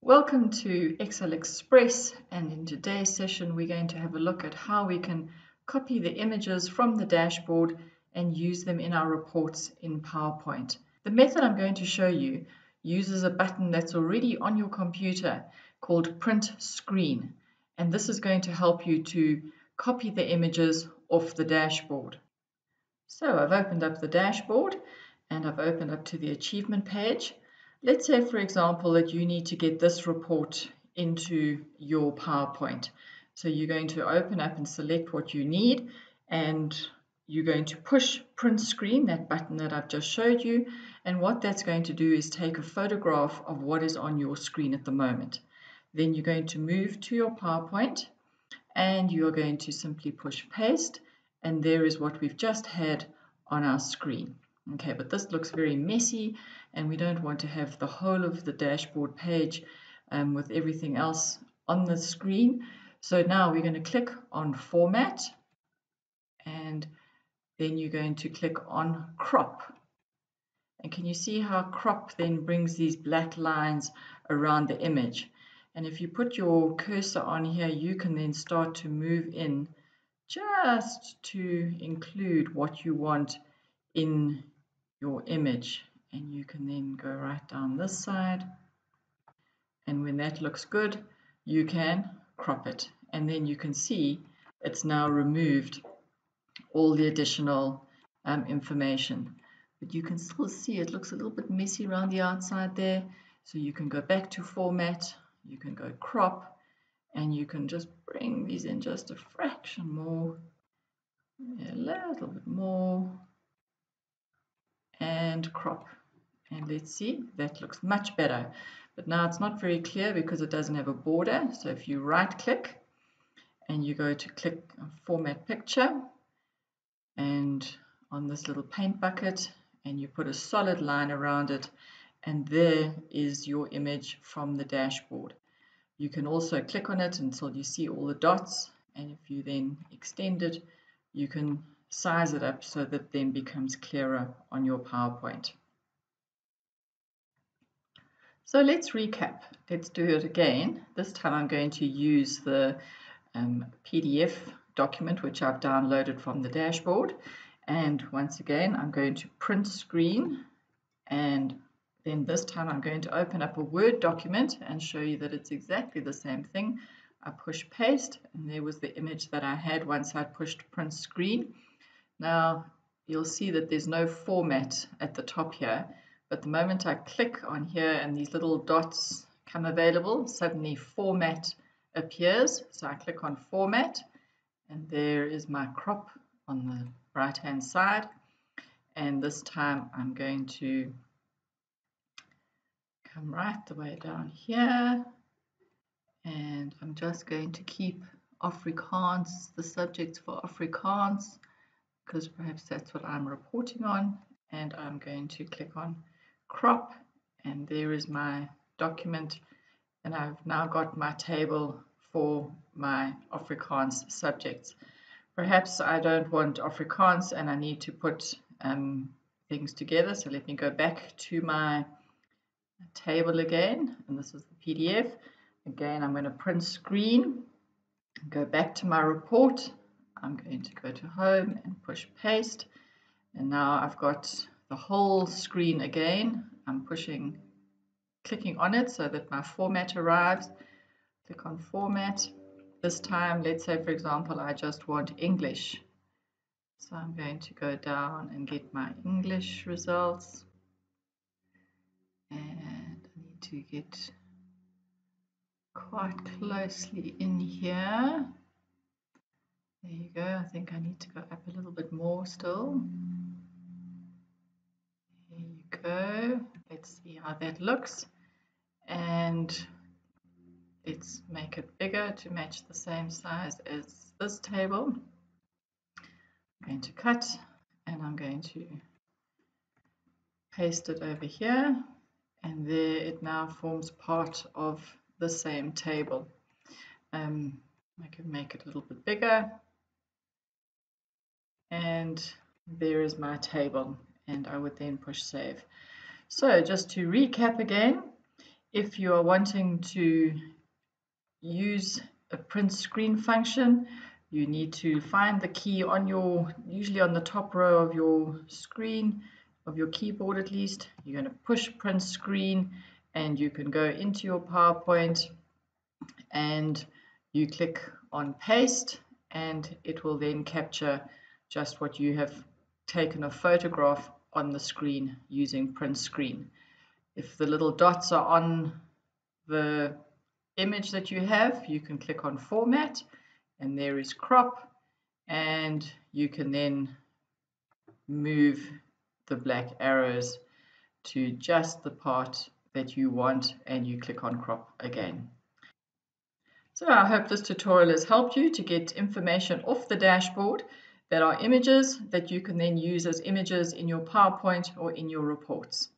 Welcome to Excel Express, and in today's session we're going to have a look at how we can copy the images from the dashboard and use them in our reports in PowerPoint. The method I'm going to show you uses a button that's already on your computer called Print Screen, and this is going to help you to copy the images off the dashboard. So I've opened up the dashboard and I've opened up to the achievement page. Let's say, for example, that you need to get this report into your PowerPoint. So you're going to open up and select what you need, and you're going to push Print Screen, that button that I've just showed you, and what that's going to do is take a photograph of what is on your screen at the moment. Then you're going to move to your PowerPoint and you're going to simply push Paste, and there is what we've just had on our screen. Okay, but this looks very messy and we don't want to have the whole of the dashboard page with everything else on the screen. So now we're going to click on Format, and then you're going to click on Crop. And can you see how Crop then brings these black lines around the image? And if you put your cursor on here, you can then start to move in just to include what you want in your image, and you can then go right down this side, and when that looks good you can crop it, and then you can see it's now removed all the additional information, but you can still see it looks a little bit messy around the outside there. So you can go back to Format, you can go Crop, and you can just bring these in just a fraction more, a little bit more, and Crop. And let's see, that looks much better. But now it's not very clear because it doesn't have a border. So if you right click and you go to click Format Picture, and on this little paint bucket, and you put a solid line around it, and there is your image from the dashboard. You can also click on it until you see all the dots, and if you then extend it, you can size it up so that it then becomes clearer on your PowerPoint. So let's recap. Let's do it again. This time I'm going to use the PDF document which I've downloaded from the dashboard, and once again I'm going to Print Screen, and then this time I'm going to open up a Word document and show you that it's exactly the same thing. I push Paste, and there was the image that I had once I pushed Print Screen. Now you'll see that there's no format at the top here, but the moment I click on here and these little dots come available, suddenly Format appears. So I click on Format, and there is my crop on the right hand side, and this time I'm going to come right the way down here, and I'm just going to keep Afrikaans, the subject for Afrikaans, because perhaps that's what I'm reporting on, and I'm going to click on Crop, and there is my document, and I've now got my table for my Afrikaans subjects. Perhaps I don't want Afrikaans and I need to put things together, so let me go back to my table again, and this is the PDF. Again, I'm going to Print Screen, go back to my report. I'm going to go to Home and push Paste, and now I've got the whole screen again. I'm clicking on it so that my format arrives. Click on Format. This time, let's say for example I just want English, so I'm going to go down and get my English results, and I need to get quite closely in here. There you go. I think I need to go up a little bit more still. There you go. Let's see how that looks, and let's make it bigger to match the same size as this table. I'm going to cut, and I'm going to paste it over here, and there it now forms part of the same table. I can make it a little bit bigger, and there is my table, and I would then push Save. So just to recap again, If you are wanting to use a print screen function, you need to find the key on usually on the top row of your screen, of your keyboard at least. You're going to push print screen and you can go into your PowerPoint and you click on paste, and it will then capture just what you have taken a photograph on the screen using print screen. If the little dots are on the image that you have, you can click on format, and there is crop, and you can then move the black arrows to just the part that you want, and you click on crop again. So I hope this tutorial has helped you to get information off the dashboard that are images that you can then use as images in your PowerPoint or in your reports.